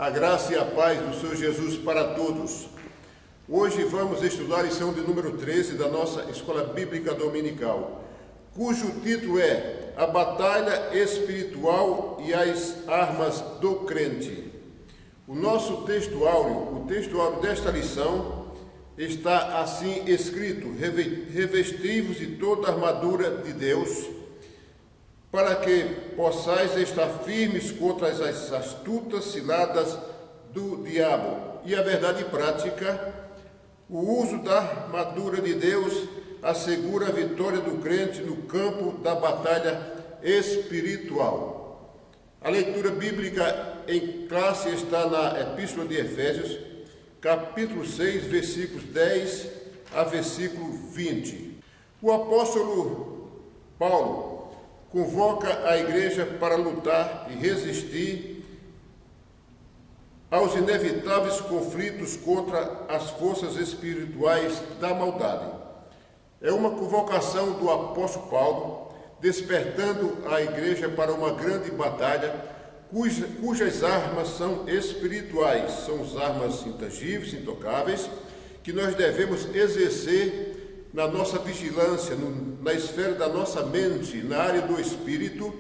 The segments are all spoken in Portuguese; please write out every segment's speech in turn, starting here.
A graça e a paz do Senhor Jesus para todos. Hoje vamos estudar a lição de número 13 da nossa Escola Bíblica Dominical, cujo título é A Batalha Espiritual e as Armas do Crente. O nosso texto áureo, o texto áureo desta lição, está assim escrito: revestivos de toda a armadura de Deus, para que possais estar firmes contra as astutas ciladas do diabo. E a verdade prática, o uso da armadura de Deus assegura a vitória do crente no campo da batalha espiritual. A leitura bíblica em classe está na Epístola de Efésios, capítulo 6, versículos 10 a versículo 20. O apóstolo Paulo convoca a igreja para lutar e resistir aos inevitáveis conflitos contra as forças espirituais da maldade. É uma convocação do apóstolo Paulo, despertando a igreja para uma grande batalha, cujas armas são espirituais, são as armas intangíveis, intocáveis, que nós devemos exercer na nossa vigilância, na esfera da nossa mente, na área do Espírito,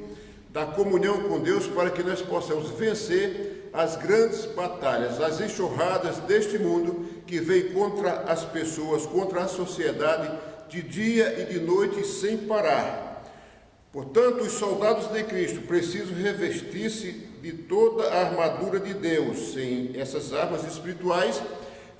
da comunhão com Deus, para que nós possamos vencer as grandes batalhas, as enxurradas deste mundo que vem contra as pessoas, contra a sociedade, de dia e de noite sem parar. Portanto, os soldados de Cristo precisam revestir-se de toda a armadura de Deus. Sem essas armas espirituais,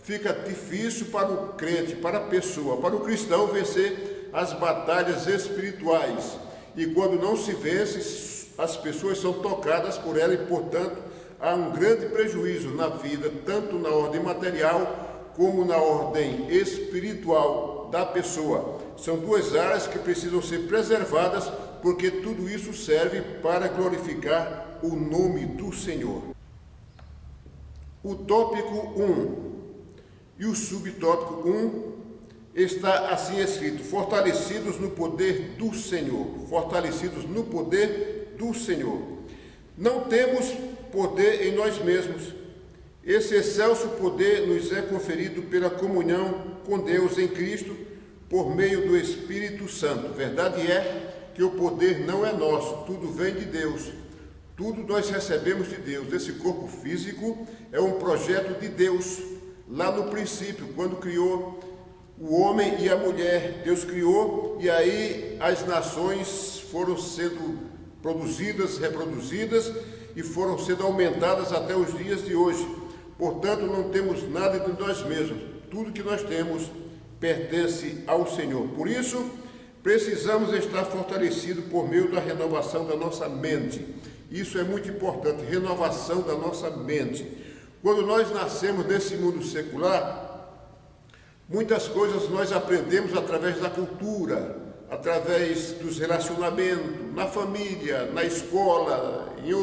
fica difícil para o crente, para a pessoa, para o cristão vencer as batalhas espirituais. E quando não se vence, as pessoas são tocadas por ela e, portanto, há um grande prejuízo na vida, tanto na ordem material como na ordem espiritual da pessoa. São duas áreas que precisam ser preservadas, porque tudo isso serve para glorificar o nome do Senhor. O tópico 1 e o subtópico 1 está assim escrito: fortalecidos no poder do Senhor. Fortalecidos no poder do Senhor. Não temos poder em nós mesmos. Esse excelso poder nos é conferido pela comunhão com Deus em Cristo por meio do Espírito Santo. Verdade é que o poder não é nosso, tudo vem de Deus. Tudo nós recebemos de Deus. Esse corpo físico é um projeto de Deus. Lá no princípio, quando criou o homem e a mulher, Deus criou, e aí as nações foram sendo produzidas, reproduzidas, e foram sendo aumentadas até os dias de hoje. Portanto, não temos nada de nós mesmos. Tudo que nós temos pertence ao Senhor. Por isso, precisamos estar fortalecidos por meio da renovação da nossa mente. Isso é muito importante, renovação da nossa mente. Quando nós nascemos nesse mundo secular, muitas coisas nós aprendemos através da cultura, através dos relacionamentos, na família, na escola, em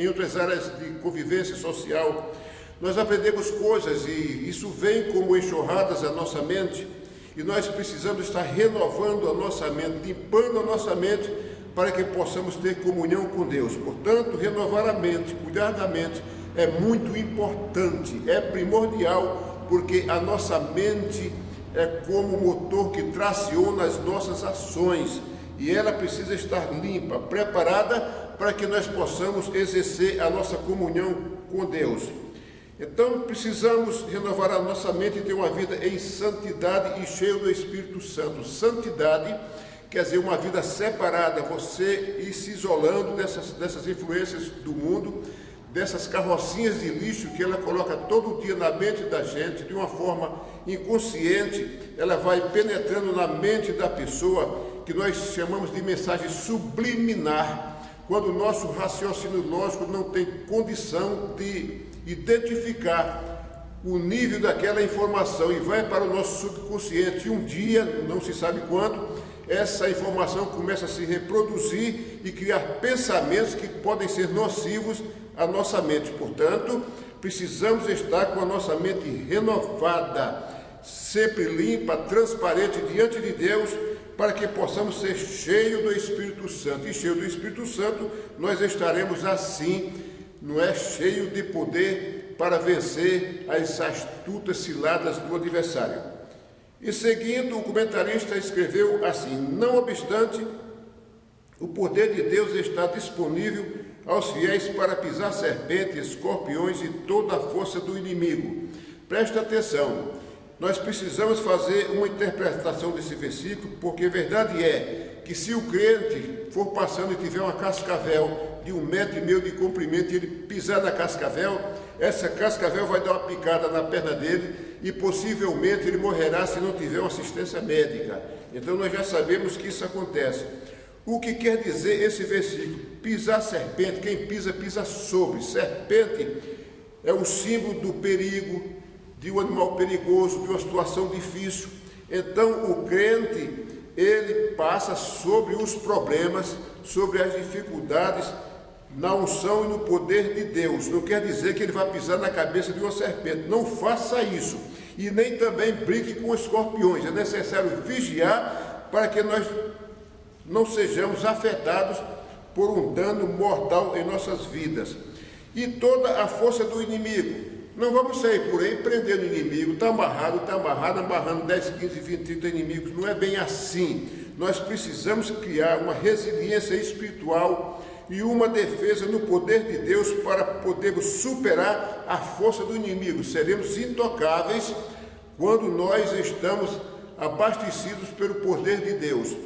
outras áreas de convivência social. Nós aprendemos coisas e isso vem como enxurradas à nossa mente, e nós precisamos estar renovando a nossa mente, limpando a nossa mente, para que possamos ter comunhão com Deus. Portanto, renovar a mente, cuidar da mente, é muito importante, é primordial, porque a nossa mente é como o motor que traciona as nossas ações, e ela precisa estar limpa, preparada, para que nós possamos exercer a nossa comunhão com Deus. Então, precisamos renovar a nossa mente e ter uma vida em santidade e cheio do Espírito Santo. Santidade quer dizer uma vida separada, você ir se isolando dessas influências do mundo, dessas carrocinhas de lixo que ela coloca todo dia na mente da gente, de uma forma inconsciente. Ela vai penetrando na mente da pessoa, que nós chamamos de mensagem subliminar, quando o nosso raciocínio lógico não tem condição de identificar o nível daquela informação, e vai para o nosso subconsciente, e um dia, não se sabe quando, essa informação começa a se reproduzir e criar pensamentos que podem ser nocivos à nossa mente. Portanto, precisamos estar com a nossa mente renovada, sempre limpa, transparente diante de Deus, para que possamos ser cheios do Espírito Santo. E cheio do Espírito Santo, nós estaremos assim não é cheio de poder para vencer as astutas ciladas do adversário. E seguindo, o comentarista escreveu assim: não obstante, o poder de Deus está disponível aos fiéis para pisar serpentes, escorpiões e toda a força do inimigo. Preste atenção, nós precisamos fazer uma interpretação desse versículo, porque a verdade é que se o crente for passando e tiver uma cascavel de 1,5 metro de comprimento e ele pisar na cascavel, essa cascavel vai dar uma picada na perna dele e possivelmente ele morrerá se não tiver uma assistência médica. Então nós já sabemos que isso acontece. O que quer dizer esse versículo? Pisar serpente, quem pisa, pisa sobre. Serpente é o símbolo do perigo, de um animal perigoso, de uma situação difícil. Então o crente, ele passa sobre os problemas, sobre as dificuldades, na unção e no poder de Deus. Não quer dizer que ele vai pisar na cabeça de uma serpente. Não faça isso. E nem também brinque com escorpiões. É necessário vigiar para que nós não sejamos afetados por um dano mortal em nossas vidas. E toda a força do inimigo. Não vamos sair por aí prendendo o inimigo. Está amarrado, amarrando 10, 15, 20, 30 inimigos. Não é bem assim. Nós precisamos criar uma resiliência espiritual e uma defesa no poder de Deus para podermos superar a força do inimigo. Seremos intocáveis quando nós estamos abastecidos pelo poder de Deus.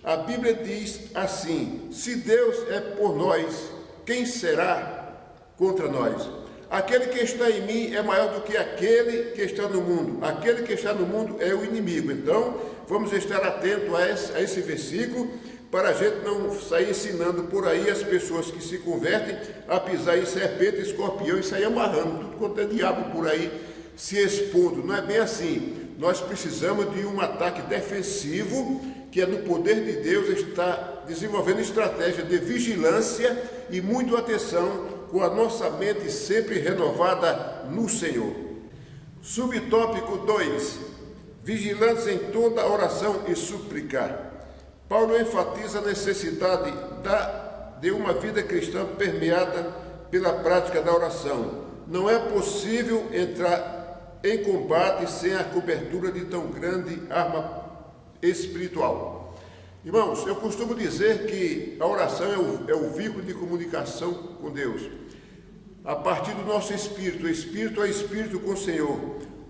A Bíblia diz assim: se Deus é por nós, quem será contra nós? Aquele que está em mim é maior do que aquele que está no mundo. Aquele que está no mundo é o inimigo. Então, vamos estar atentos a esse versículo, para a gente não sair ensinando por aí as pessoas que se convertem a pisar em serpente, escorpião e sair amarrando tudo quanto é diabo por aí, se expondo. Não é bem assim. Nós precisamos de um ataque defensivo, que é no poder de Deus, está desenvolvendo estratégia de vigilância e muita atenção, com a nossa mente sempre renovada no Senhor. Subtópico 2. Vigilantes em toda oração e súplica. Paulo enfatiza a necessidade de uma vida cristã permeada pela prática da oração. Não é possível entrar em combate sem a cobertura de tão grande arma espiritual. Irmãos, eu costumo dizer que a oração é o vínculo de comunicação com Deus. A partir do nosso espírito, o espírito é espírito com o Senhor.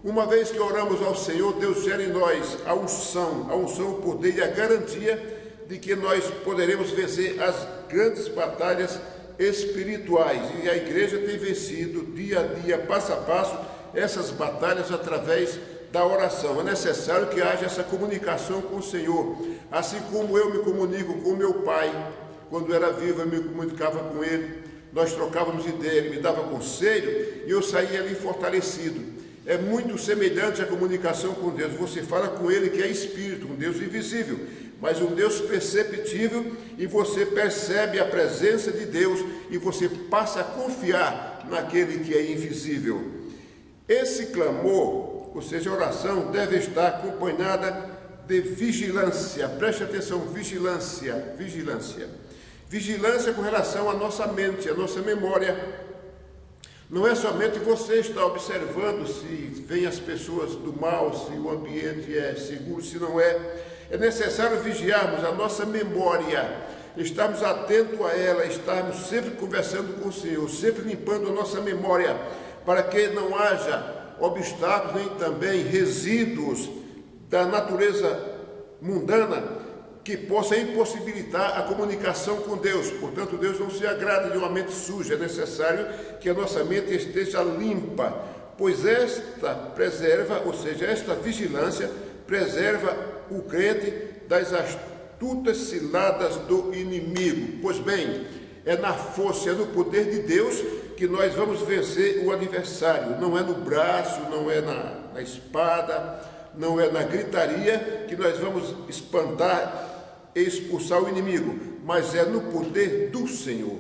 Uma vez que oramos ao Senhor, Deus gera em nós a unção, o poder e a garantia de que nós poderemos vencer as grandes batalhas espirituais. E a igreja tem vencido dia a dia, passo a passo, essas batalhas através da oração. É necessário que haja essa comunicação com o Senhor. Assim como eu me comunico com meu pai, quando era vivo eu me comunicava com ele, nós trocávamos ideia, ele me dava conselho e eu saía ali fortalecido. É muito semelhante à comunicação com Deus. Você fala com ele que é espírito, um Deus invisível, mas um Deus perceptível, e você percebe a presença de Deus e você passa a confiar naquele que é invisível. Esse clamor, ou seja, a oração, deve estar acompanhada de vigilância. Preste atenção, vigilância. Vigilância com relação à nossa mente, à nossa memória. Não é somente você estar observando se vêm as pessoas do mal, se o ambiente é seguro, se não é. É necessário vigiarmos a nossa memória, estarmos atentos a ela, estarmos sempre conversando com o Senhor, sempre limpando a nossa memória, para que não haja obstáculos nem também resíduos da natureza mundana que possa impossibilitar a comunicação com Deus. Portanto, Deus não se agrada de uma mente suja. É necessário que a nossa mente esteja limpa, pois esta preserva, ou seja, esta vigilância preserva o crente das astutas ciladas do inimigo. Pois bem, é na força, é no poder de Deus que nós vamos vencer o adversário. Não é no braço, não é na espada, não é na gritaria que nós vamos espantar e expulsar o inimigo, mas é no poder do Senhor.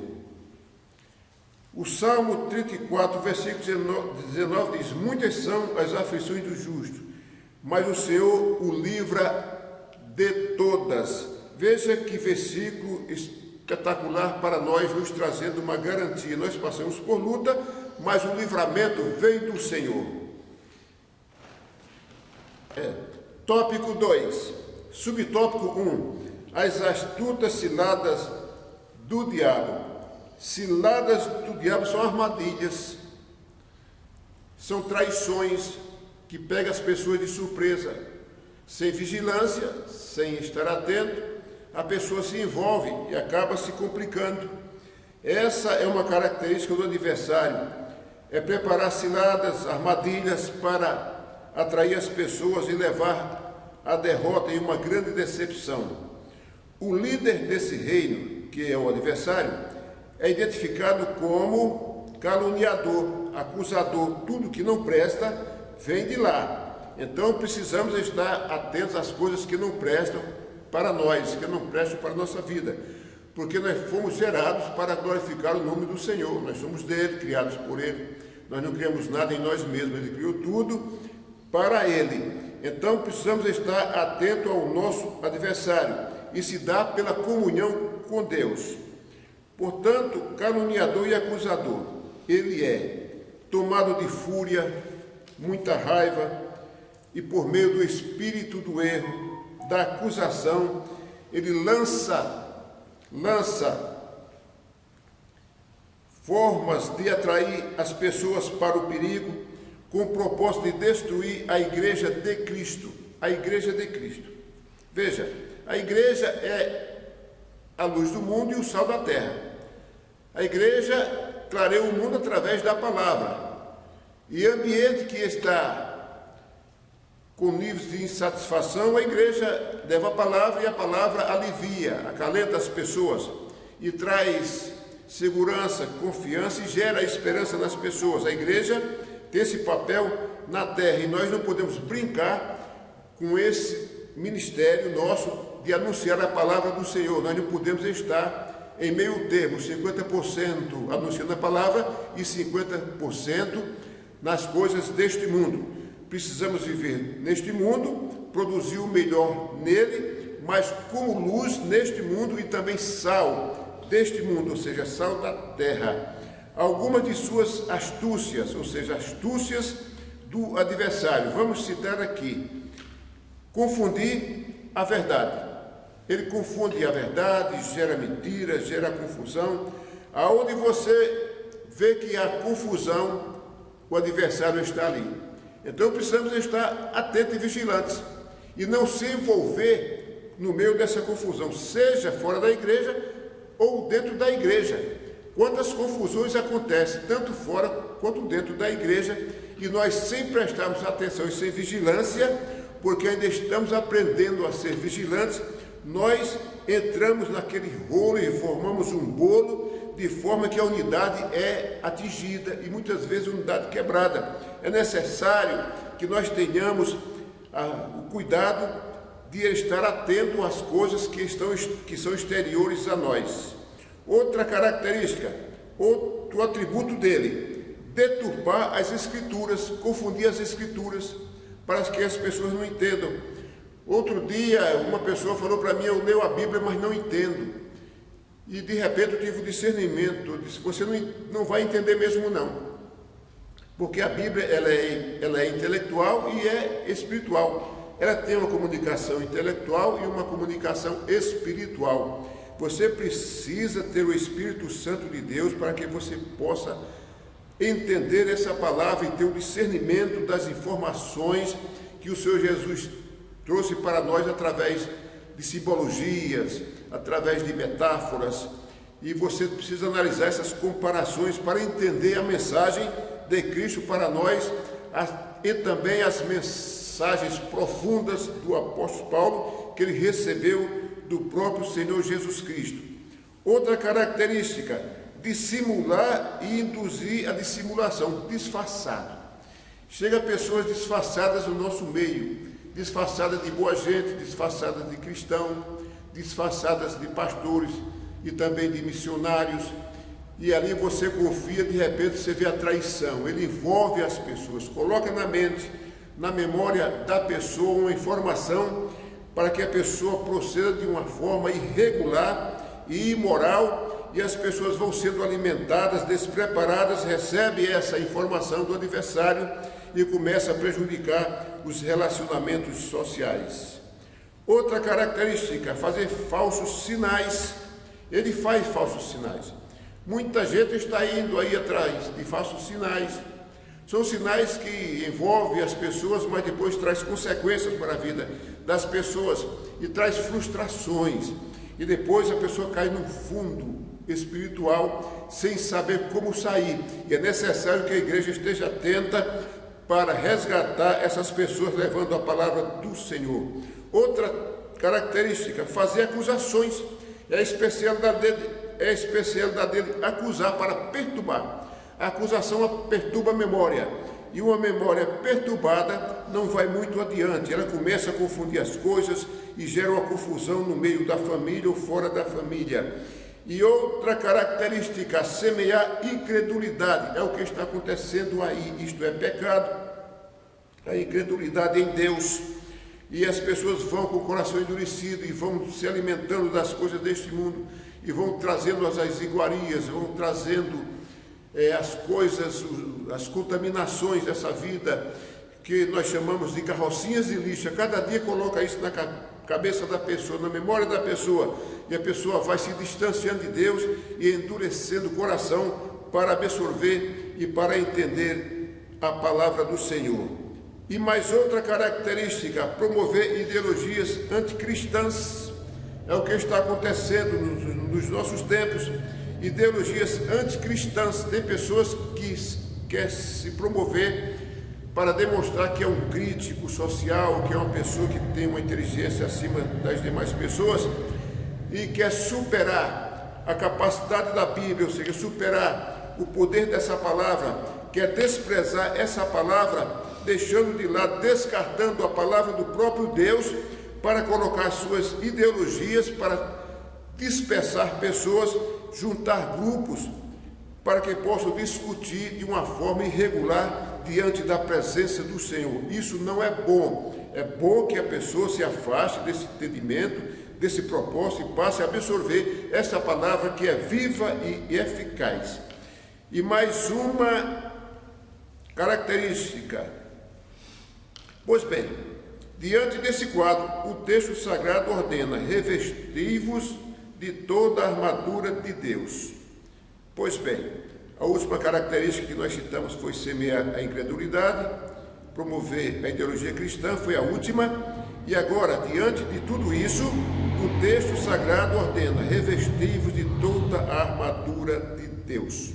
O Salmo 34, versículo 19 diz: muitas são as aflições do justo, mas o Senhor o livra de todas. Veja que versículo espetacular para nós, nos trazendo uma garantia. Nós passamos por luta, mas o livramento vem do Senhor. Tópico 2, subtópico 1, as astutas ciladas do diabo. Ciladas do diabo são armadilhas, são traições que pegam as pessoas de surpresa. Sem vigilância, sem estar atento, a pessoa se envolve e acaba se complicando. Essa é uma característica do adversário, é preparar ciladas, armadilhas para atrair as pessoas e levar à derrota e uma grande decepção. O líder desse reino, que é o adversário, é identificado como caluniador, acusador. Tudo que não presta vem de lá. Então precisamos estar atentos às coisas que não prestam para nós, que não prestam para a nossa vida, porque nós fomos gerados para glorificar o nome do Senhor. Nós somos dele, criados por ele. Nós não criamos nada em nós mesmos, ele criou tudo para ele. Então precisamos estar atentos ao nosso adversário e se dá pela comunhão com Deus. Portanto, caluniador e acusador, ele é tomado de fúria, muita raiva, e por meio do espírito do erro, da acusação, ele lança formas de atrair as pessoas para o perigo, com o propósito de destruir a igreja de Cristo. A igreja de Cristo. Veja, a igreja é a luz do mundo e o sal da terra. A igreja clareia o mundo através da palavra. E ambiente que está com níveis de insatisfação, a igreja leva a palavra e a palavra alivia, acalenta as pessoas e traz segurança, confiança e gera esperança nas pessoas. A igreja tem esse papel na terra e nós não podemos brincar com esse ministério nosso de anunciar a palavra do Senhor. Nós não podemos estar em meio termo, 50% anunciando a palavra e 50% nas coisas deste mundo. Precisamos viver neste mundo, produzir o melhor nele, mas como luz neste mundo e também sal deste mundo, ou seja, sal da terra. Algumas de suas astúcias, ou seja, astúcias do adversário. Vamos citar aqui. Confundir a verdade. Ele confunde a verdade, gera mentira, gera confusão. Aonde você vê que há confusão, o adversário está ali. Então precisamos estar atentos e vigilantes e não se envolver no meio dessa confusão, seja fora da igreja ou dentro da igreja. Quantas confusões acontecem, tanto fora quanto dentro da igreja, e nós sem prestarmos atenção e sem vigilância, porque ainda estamos aprendendo a ser vigilantes, nós entramos naquele rolo e formamos um bolo, de forma que a unidade é atingida e muitas vezes a unidade quebrada. É necessário que nós tenhamos o cuidado de estar atento às coisas que são exteriores a nós. Outra característica, outro atributo dele, deturpar as escrituras, confundir as escrituras, para que as pessoas não entendam. Outro dia, uma pessoa falou para mim, eu leio a Bíblia, mas não entendo. E de repente eu tive o discernimento, eu disse, você não vai entender mesmo não. Porque a Bíblia ela é intelectual e é espiritual. Ela tem uma comunicação intelectual e uma comunicação espiritual. Você precisa ter o Espírito Santo de Deus para que você possa entender essa palavra e ter o discernimento das informações que o Senhor Jesus trouxe para nós através de simbologias, através de metáforas, e você precisa analisar essas comparações para entender a mensagem de Cristo para nós e também as mensagens profundas do apóstolo Paulo que ele recebeu do próprio Senhor Jesus Cristo. Outra característica, dissimular e induzir a dissimulação, disfarçado. Chega pessoas disfarçadas no nosso meio, disfarçadas de boa gente, disfarçadas de cristão, disfarçadas de pastores e também de missionários, e ali você confia, de repente você vê a traição, ele envolve as pessoas, coloca na mente, na memória da pessoa uma informação para que a pessoa proceda de uma forma irregular e imoral, e as pessoas vão sendo alimentadas, despreparadas, recebem essa informação do adversário e começa a prejudicar os relacionamentos sociais. Outra característica, fazer falsos sinais. Ele faz falsos sinais. Muita gente está indo aí atrás de falsos sinais. São sinais que envolvem as pessoas, mas depois traz consequências para a vida das pessoas e traz frustrações. E depois a pessoa cai no fundo espiritual sem saber como sair. E é necessário que a igreja esteja atenta para resgatar essas pessoas, levando a palavra do Senhor. Outra característica, fazer acusações. É a especialidade dele acusar, para perturbar. A acusação perturba a memória, e uma memória perturbada não vai muito adiante. Ela começa a confundir as coisas e gera uma confusão no meio da família ou fora da família. E outra característica, semear incredulidade. É o que está acontecendo aí. Isto é pecado, a incredulidade em Deus. E as pessoas vão com o coração endurecido e vão se alimentando das coisas deste mundo e vão trazendo as iguarias, vão trazendo as coisas, as contaminações dessa vida que nós chamamos de carrocinhas de lixo. Cada dia coloca isso na cabeça da pessoa, na memória da pessoa, e a pessoa vai se distanciando de Deus e endurecendo o coração para absorver e para entender a palavra do Senhor. E mais outra característica, promover ideologias anticristãs. É o que está acontecendo nos nossos tempos. Ideologias anticristãs. Tem pessoas que querem se promover para demonstrar que é um crítico social, que é uma pessoa que tem uma inteligência acima das demais pessoas e quer superar a capacidade da Bíblia, ou seja, superar o poder dessa palavra, quer desprezar essa palavra, deixando de lado, descartando a palavra do próprio Deus para colocar suas ideologias, para dispersar pessoas, juntar grupos, para que possam discutir de uma forma irregular diante da presença do Senhor. Isso não é bom. É bom que a pessoa se afaste desse entendimento, desse propósito e passe a absorver essa palavra que é viva e eficaz. E mais uma característica. Pois bem, diante desse quadro, o texto sagrado ordena: revesti-vos de toda a armadura de Deus. Pois bem, a última característica que nós citamos foi semear a incredulidade, promover a ideologia cristã, foi a última. E agora, diante de tudo isso, o texto sagrado ordena: revesti-vos de toda a armadura de Deus.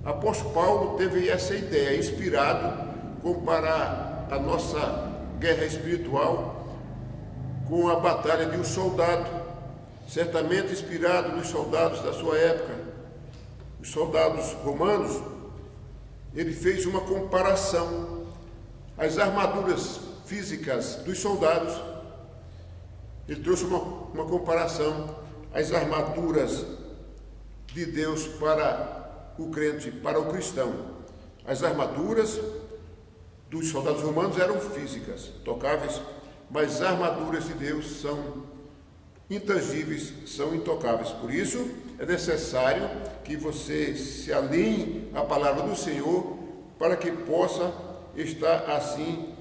Apóstolo Paulo teve essa ideia, inspirado, comparar a nossa guerra espiritual com a batalha de um soldado, certamente inspirado nos soldados da sua época, os soldados romanos. Ele fez uma comparação, as armaduras físicas dos soldados, ele trouxe uma comparação, as armaduras de Deus para o crente, para o cristão. As armaduras dos soldados romanos eram físicas, tocáveis, mas as armaduras de Deus são intangíveis, são intocáveis. Por isso, é necessário que você se alinhe à palavra do Senhor para que possa estar assim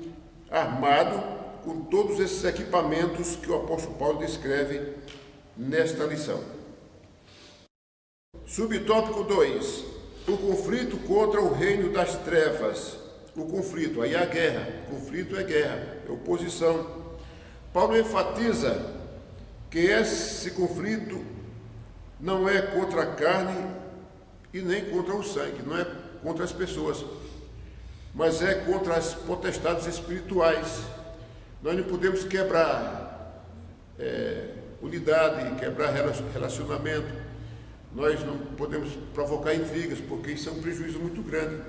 armado com todos esses equipamentos que o apóstolo Paulo descreve nesta lição. Subtópico 2. O conflito contra o reino das trevas. O conflito, aí é a guerra. O conflito é guerra, é oposição. Paulo enfatiza que esse conflito não é contra a carne e nem contra o sangue, não é contra as pessoas, mas é contra as potestades espirituais. Nós não podemos quebrar unidade, quebrar relacionamento, nós não podemos provocar intrigas, porque isso é um prejuízo muito grande.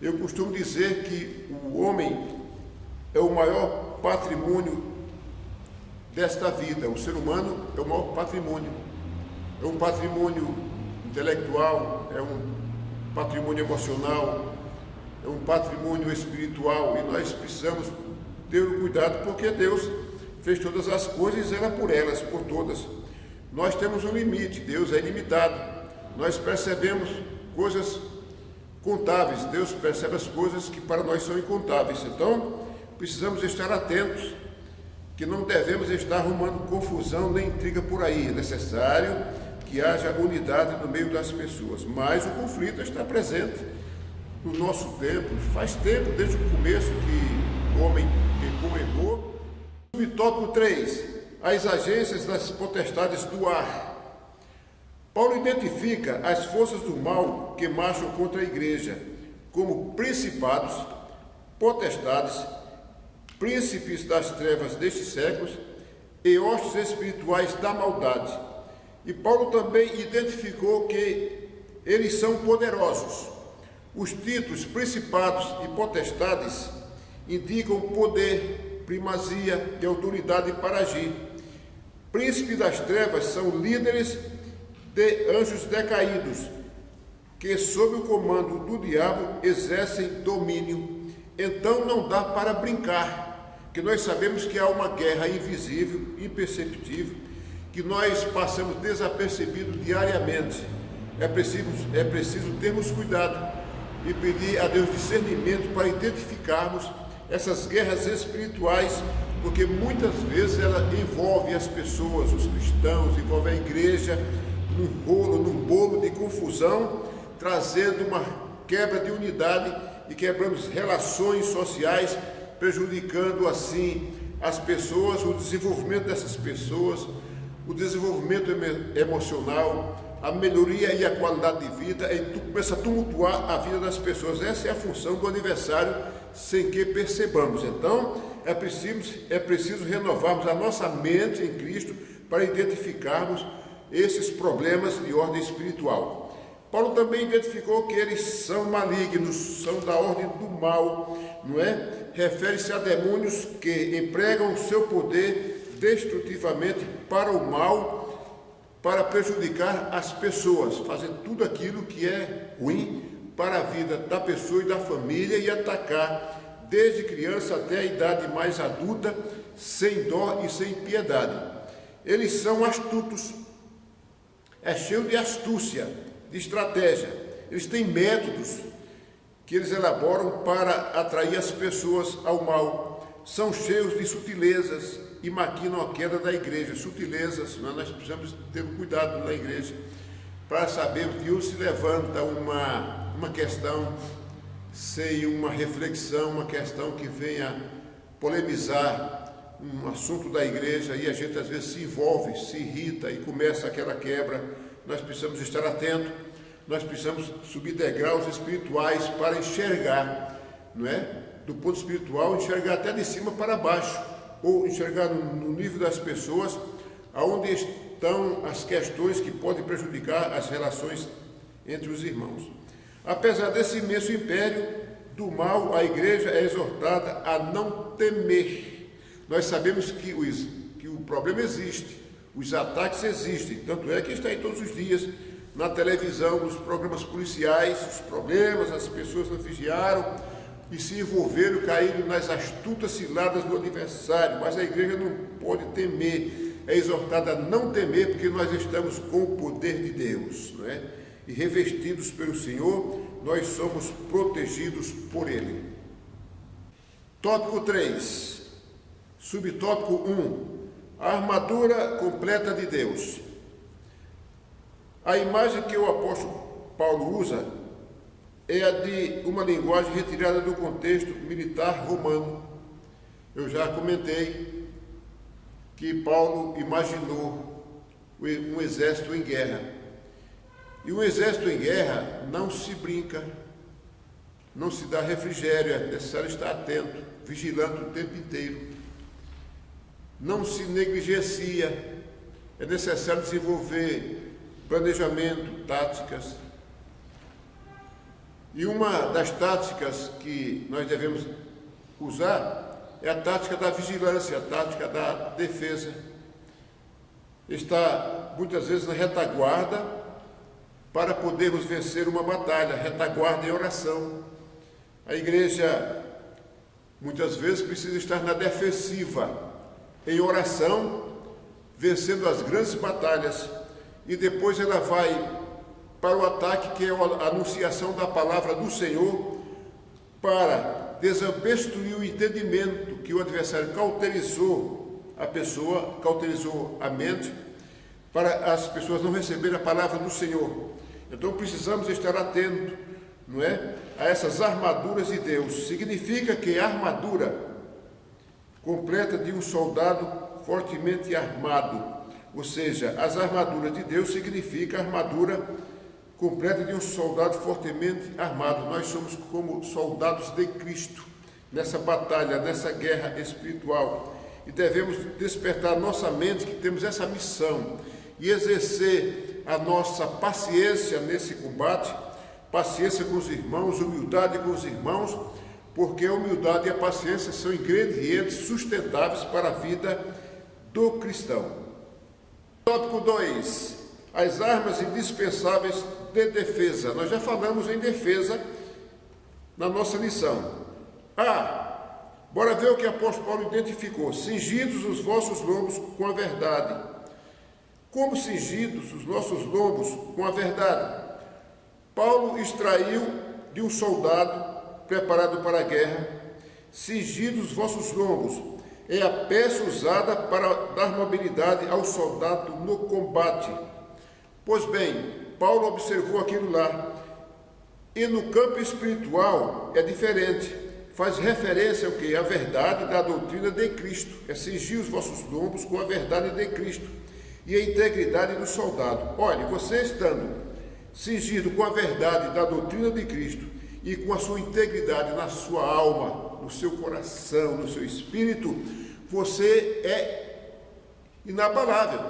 Eu costumo dizer que o homem é o maior patrimônio desta vida. O ser humano é o maior patrimônio. É um patrimônio intelectual, é um patrimônio emocional, é um patrimônio espiritual, e nós precisamos ter o cuidado, porque Deus fez todas as coisas e zela por elas, por todas. Nós temos um limite, Deus é ilimitado. Nós percebemos coisas contáveis, Deus percebe as coisas que para nós são incontáveis. Então, precisamos estar atentos, que não devemos estar arrumando confusão nem intriga por aí. É necessário que haja unidade no meio das pessoas, mas o conflito está presente no nosso tempo, faz tempo, desde o começo que o homem pecou, errou. Subtópico 3, as agências das potestades do ar. Paulo identifica as forças do mal que marcham contra a igreja como principados, potestades, príncipes das trevas destes séculos e hostes espirituais da maldade. E Paulo também identificou que eles são poderosos. Os títulos principados e potestades indicam poder, primazia e autoridade para agir. Príncipes das trevas são líderes de anjos decaídos, que sob o comando do diabo exercem domínio. Então não dá para brincar, que nós sabemos que há uma guerra invisível, imperceptível, que nós passamos desapercebido diariamente. É preciso termos cuidado e pedir a Deus discernimento para identificarmos essas guerras espirituais, porque muitas vezes ela envolve as pessoas, os cristãos, envolve a igreja num bolo de confusão, trazendo uma quebra de unidade e quebramos relações sociais, prejudicando assim as pessoas, o desenvolvimento dessas pessoas, o desenvolvimento emocional, a melhoria e a qualidade de vida, e começa a tumultuar a vida das pessoas. Essa é a função do adversário, sem que percebamos. Então, é preciso renovarmos a nossa mente em Cristo para identificarmos esses problemas de ordem espiritual. Paulo também identificou que eles são malignos, são da ordem do mal, não é? Refere-se a demônios que empregam o seu poder destrutivamente para o mal, para prejudicar as pessoas, fazer tudo aquilo que é ruim para a vida da pessoa e da família e atacar desde criança até a idade mais adulta, sem dó e sem piedade. Eles são astutos, é cheio de astúcia, de estratégia. Eles têm métodos que eles elaboram para atrair as pessoas ao mal. São cheios de sutilezas e maquinam a queda da igreja. Sutilezas, nós precisamos ter cuidado na igreja para saber que hoje se levanta uma questão sem uma reflexão, uma questão que venha polemizar um assunto da igreja, e a gente às vezes se envolve, se irrita e começa aquela quebra. Nós precisamos estar atentos, nós precisamos subir degraus espirituais para enxergar, não é? Do ponto espiritual, enxergar até de cima para baixo, ou enxergar no nível das pessoas, aonde estão as questões que podem prejudicar as relações entre os irmãos. Apesar desse imenso império do mal, a igreja é exortada a não temer. Nós sabemos que o problema existe, os ataques existem, tanto é que está aí todos os dias na televisão, nos programas policiais, os problemas, as pessoas não vigiaram e se envolveram, caíram nas astutas ciladas do adversário, mas a igreja não pode temer, é exortada a não temer, porque nós estamos com o poder de Deus, não é? E revestidos pelo Senhor, nós somos protegidos por Ele. Tópico 3, subtópico 1, a armadura completa de Deus. A imagem que o apóstolo Paulo usa é a de uma linguagem retirada do contexto militar romano. Eu já comentei que Paulo imaginou um exército em guerra. E um exército em guerra não se brinca, não se dá refrigério, é necessário estar atento, vigilante o tempo inteiro. Não se negligencia, é necessário desenvolver planejamento, táticas. E uma das táticas que nós devemos usar é a tática da vigilância, a tática da defesa. Está muitas vezes na retaguarda para podermos vencer uma batalha, retaguarda e oração. A igreja muitas vezes precisa estar na defensiva, em oração, vencendo as grandes batalhas, e depois ela vai para o ataque, que é a anunciação da palavra do Senhor, para desobstruir o entendimento que o adversário cauterizou a pessoa, cauterizou a mente, para as pessoas não receberem a palavra do Senhor. Então precisamos estar atentos, não é, a essas armaduras de Deus. Significa que a armadura completa de um soldado fortemente armado, ou seja, as armaduras de Deus significa a armadura completa de um soldado fortemente armado. Nós somos como soldados de Cristo nessa batalha, nessa guerra espiritual, e devemos despertar nossa mente que temos essa missão e exercer a nossa paciência nesse combate, paciência com os irmãos, humildade com os irmãos, porque a humildade e a paciência são ingredientes sustentáveis para a vida do cristão. Tópico 2. As armas indispensáveis de defesa. Nós já falamos em defesa na nossa lição. Bora ver o que o apóstolo Paulo identificou. Cingidos os vossos lombos com a verdade. Como cingidos os nossos lombos com a verdade? Paulo extraiu de um soldado preparado para a guerra, cingidos os vossos lombos. É a peça usada para dar mobilidade ao soldado no combate. Pois bem, Paulo observou aquilo lá. E no campo espiritual é diferente. Faz referência ao que? A verdade da doutrina de Cristo. É cingir os vossos lombos com a verdade de Cristo e a integridade do soldado. Olhe, você estando cingido com a verdade da doutrina de Cristo e com a sua integridade na sua alma, no seu coração, no seu espírito, você é inabalável,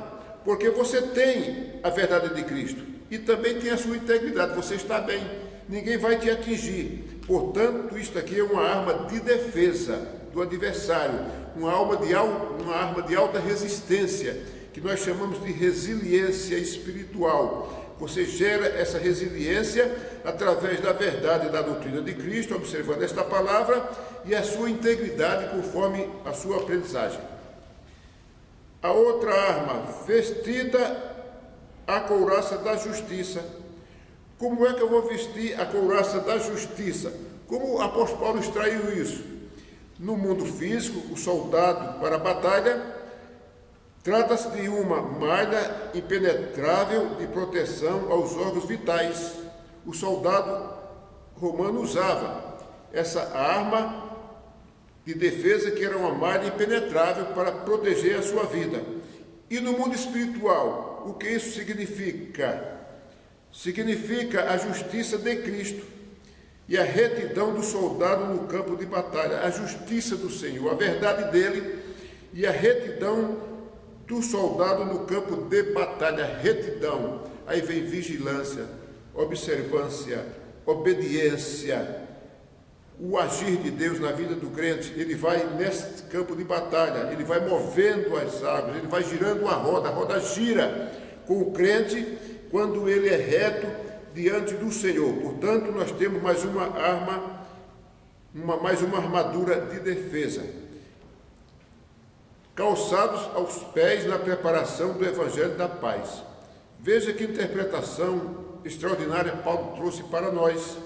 porque você tem a verdade de Cristo e também tem a sua integridade, você está bem, ninguém vai te atingir. Portanto, isto aqui é uma arma de defesa do adversário, uma arma de alta resistência, que nós chamamos de resiliência espiritual. Você gera essa resiliência através da verdade da doutrina de Cristo, observando esta palavra e a sua integridade conforme a sua aprendizagem. A outra arma, vestida a couraça da justiça. Como é que eu vou vestir a couraça da justiça? Como o apóstolo Paulo extraiu isso? No mundo físico, o soldado para a batalha trata-se de uma malha impenetrável de proteção aos órgãos vitais. O soldado romano usava essa arma de defesa, que era uma malha impenetrável para proteger a sua vida. E no mundo espiritual, o que isso significa? Significa a justiça de Cristo e a retidão do soldado no campo de batalha. A justiça do Senhor, a verdade dele e a retidão do soldado no campo de batalha. Retidão, aí vem vigilância, observância, obediência, o agir de Deus na vida do crente. Ele vai nesse campo de batalha, ele vai movendo as águas, ele vai girando a roda gira com o crente quando ele é reto diante do Senhor. Portanto, nós temos mais uma arma, mais uma armadura de defesa. Calçados aos pés na preparação do Evangelho da Paz. Veja que interpretação extraordinária Paulo trouxe para nós.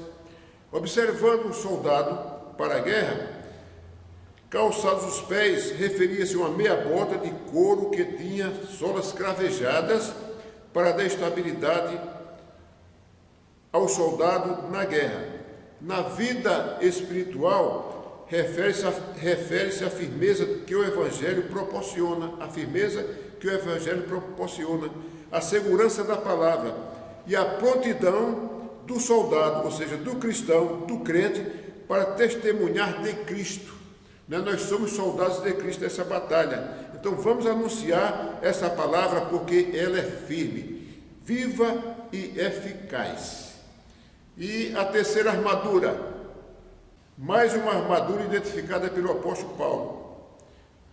Observando um soldado para a guerra, calçados os pés referia-se a uma meia bota de couro que tinha solas cravejadas para dar estabilidade ao soldado na guerra. Na vida espiritual, refere-se à firmeza que o Evangelho proporciona, a segurança da palavra e a prontidão do soldado, ou seja, do cristão, do crente, para testemunhar de Cristo. Nós somos soldados de Cristo nessa batalha. Então vamos anunciar essa palavra porque ela é firme, viva e eficaz. E a terceira armadura, mais uma armadura identificada pelo apóstolo Paulo,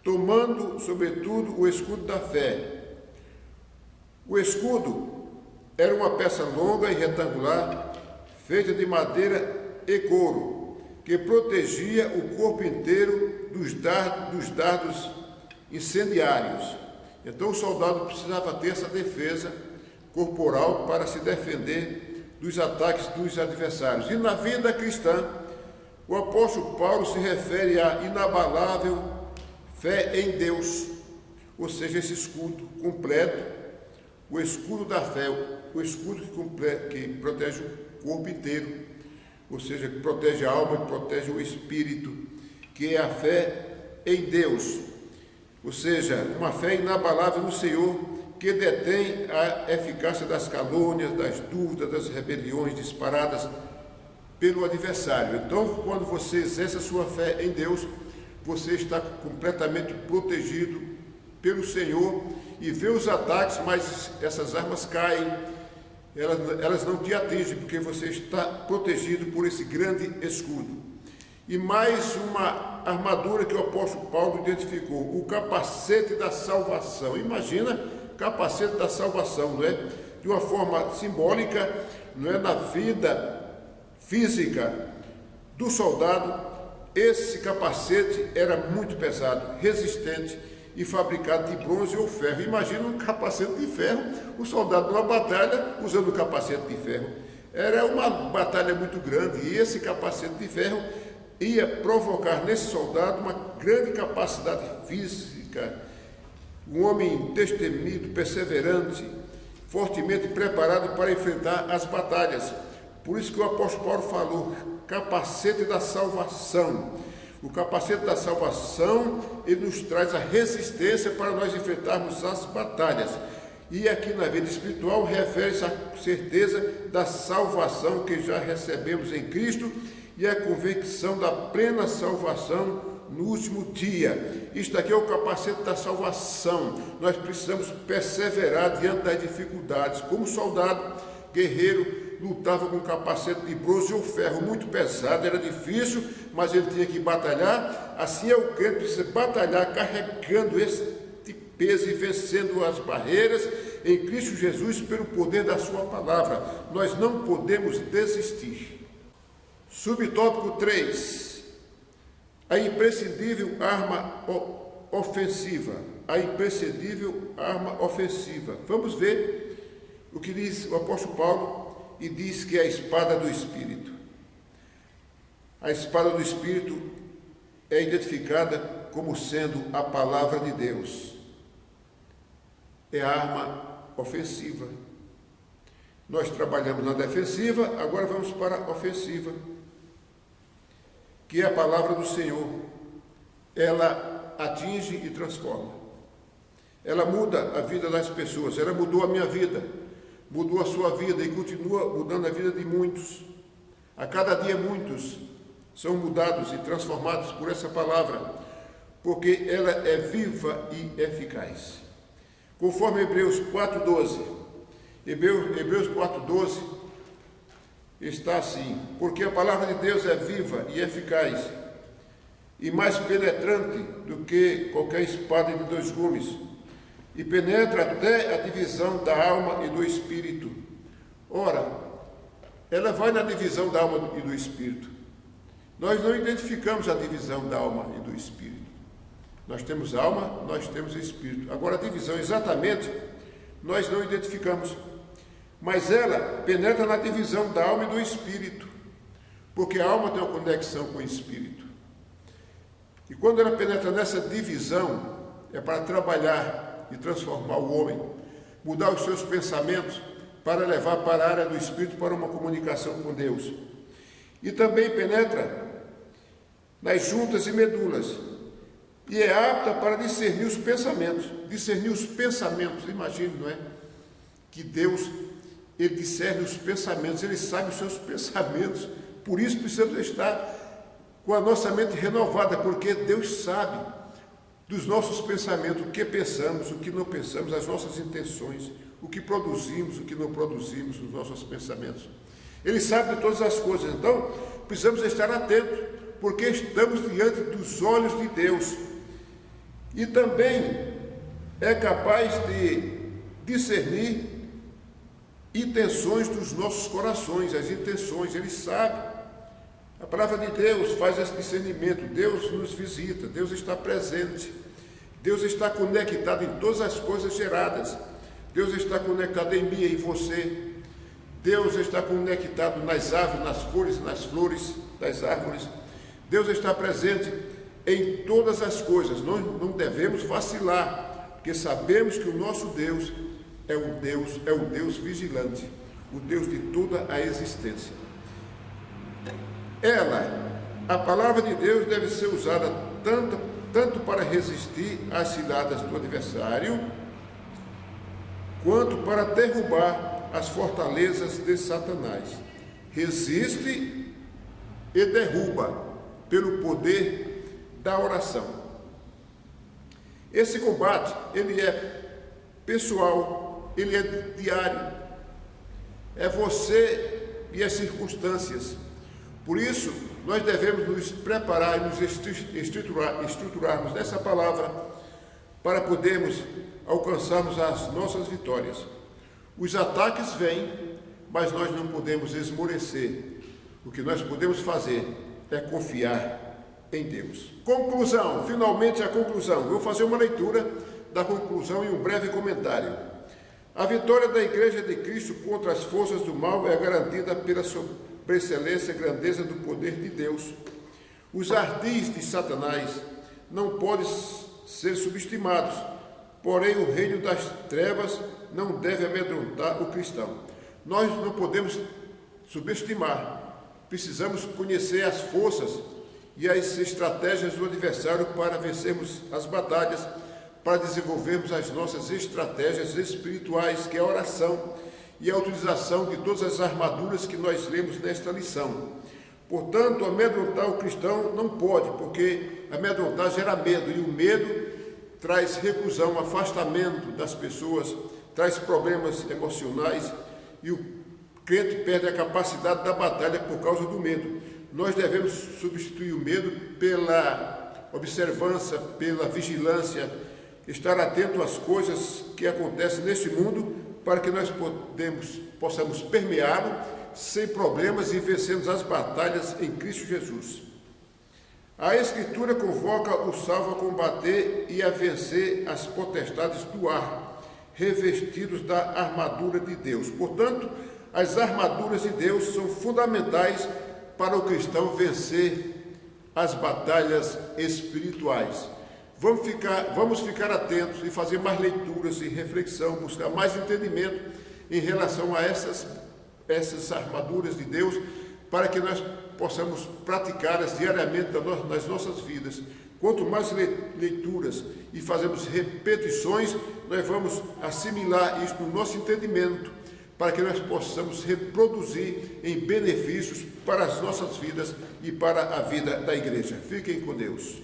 tomando, sobretudo, o escudo da fé. O escudo era uma peça longa e retangular, feita de madeira e couro, que protegia o corpo inteiro dos dardos incendiários Então o soldado precisava ter essa defesa corporal para se defender dos ataques dos adversários. E na vida cristã, o apóstolo Paulo se refere à inabalável fé em Deus, ou seja, esse escudo completo, o escudo da fé, o escudo que protege o corpo inteiro, ou seja, que protege a alma e protege o espírito, que é a fé em Deus, ou seja, uma fé inabalável no Senhor, que detém a eficácia das calúnias, das dúvidas, das rebeliões disparadas pelo adversário. Então, quando você exerce a sua fé em Deus, você está completamente protegido pelo Senhor e vê os ataques, mas essas armas caem, elas não te atingem, porque você está protegido por esse grande escudo. E mais uma armadura que o apóstolo Paulo identificou, o capacete da salvação. Imagina, capacete da salvação, não é? De uma forma simbólica, não é? Na vida física do soldado, esse capacete era muito pesado, resistente e fabricado de bronze ou ferro. Imagina um capacete de ferro, o soldado numa batalha usando o capacete de ferro. Era uma batalha muito grande e esse capacete de ferro ia provocar nesse soldado uma grande capacidade física, um homem destemido, perseverante, fortemente preparado para enfrentar as batalhas. Por isso que o apóstolo Paulo falou, capacete da salvação. O capacete da salvação, ele nos traz a resistência para nós enfrentarmos as batalhas. E aqui na vida espiritual refere-se à certeza da salvação que já recebemos em Cristo e a convicção da plena salvação no último dia. Isto aqui é o capacete da salvação. Nós precisamos perseverar diante das dificuldades. Como soldado guerreiro, lutava com um capacete de bronze ou ferro muito pesado, era difícil, mas ele tinha que batalhar. Assim é o crente, precisa batalhar carregando este peso e vencendo as barreiras em Cristo Jesus pelo poder da sua palavra. Nós não podemos desistir. Subtópico 3. A imprescindível arma ofensiva. A imprescindível arma ofensiva. Vamos ver o que diz o apóstolo Paulo, e diz que é a espada do Espírito. A espada do Espírito é identificada como sendo a palavra de Deus. É a arma ofensiva. Nós trabalhamos na defensiva, agora vamos para a ofensiva, que é a palavra do Senhor. Ela atinge e transforma. Ela muda a vida das pessoas. Ela mudou a minha vida, mudou a sua vida e continua mudando a vida de muitos. A cada dia muitos são mudados e transformados por essa palavra, porque ela é viva e eficaz. Conforme Hebreus 4:12, Hebreus 4:12 está assim: porque a palavra de Deus é viva e eficaz, e mais penetrante do que qualquer espada de 2 gumes, e penetra até a divisão da alma e do espírito. Ora, ela vai na divisão da alma e do espírito. Nós não identificamos a divisão da alma e do espírito. Nós temos alma, nós temos espírito. Agora, a divisão exatamente, nós não identificamos. Mas ela penetra na divisão da alma e do espírito, porque a alma tem uma conexão com o espírito. E quando ela penetra nessa divisão, é para trabalhar e transformar o homem, mudar os seus pensamentos, para levar para a área do espírito, para uma comunicação com Deus. E também penetra nas juntas e medulas, e é apta para discernir os pensamentos. Discernir os pensamentos, imagine, não é? Que Deus, Ele discerne os pensamentos, Ele sabe os seus pensamentos. Por isso precisamos estar com a nossa mente renovada, porque Deus sabe dos nossos pensamentos, o que pensamos, o que não pensamos, as nossas intenções, o que produzimos, o que não produzimos, os nossos pensamentos. Ele sabe de todas as coisas, então precisamos estar atentos, porque estamos diante dos olhos de Deus. E também é capaz de discernir intenções dos nossos corações, as intenções, Ele sabe. A palavra de Deus faz esse discernimento, Deus nos visita, Deus está presente, Deus está conectado em todas as coisas geradas. Deus está conectado em mim e em você. Deus está conectado nas árvores, nas folhas, nas flores das árvores. Deus está presente em todas as coisas. Nós não devemos vacilar, porque sabemos que o nosso Deus é o Deus vigilante, o Deus de toda a existência. A palavra de Deus deve ser usada tanto para resistir às ciladas do adversário, quanto para derrubar as fortalezas de Satanás. Resiste e derruba pelo poder da oração. Esse combate, ele é pessoal, ele é diário. É você e as circunstâncias. Por isso, nós devemos nos preparar e nos estruturarmos nessa palavra para podermos alcançarmos as nossas vitórias. Os ataques vêm, mas nós não podemos esmorecer. O que nós podemos fazer é confiar em Deus. Conclusão, finalmente a conclusão. Vou fazer uma leitura da conclusão e um breve comentário. A vitória da Igreja de Cristo contra as forças do mal é garantida pela sobreexcelência e grandeza do poder de Deus. Os ardis de Satanás não podem ser subestimados, porém o reino das trevas não deve amedrontar o cristão. Nós não podemos subestimar, precisamos conhecer as forças e as estratégias do adversário para vencermos as batalhas, para desenvolvermos as nossas estratégias espirituais, que é a oração e a utilização de todas as armaduras que nós lemos nesta lição. Portanto, amedrontar o cristão não pode, porque amedrontar gera medo, e o medo traz reclusão, afastamento das pessoas, traz problemas emocionais, e o crente perde a capacidade da batalha por causa do medo. Nós devemos substituir o medo pela observância, pela vigilância, estar atento às coisas que acontecem neste mundo, para que nós possamos permeá-lo sem problemas e vencermos as batalhas em Cristo Jesus. A Escritura convoca o salvo a combater e a vencer as potestades do ar, revestidos da armadura de Deus. Portanto, as armaduras de Deus são fundamentais para o cristão vencer as batalhas espirituais. Vamos ficar atentos e fazer mais leituras e reflexão, buscar mais entendimento em relação a essas armaduras de Deus, para que nós possamos praticá-las diariamente nas nossas vidas. Quanto mais leituras e fazemos repetições, nós vamos assimilar isso no nosso entendimento, para que nós possamos reproduzir em benefícios para as nossas vidas e para a vida da igreja. Fiquem com Deus.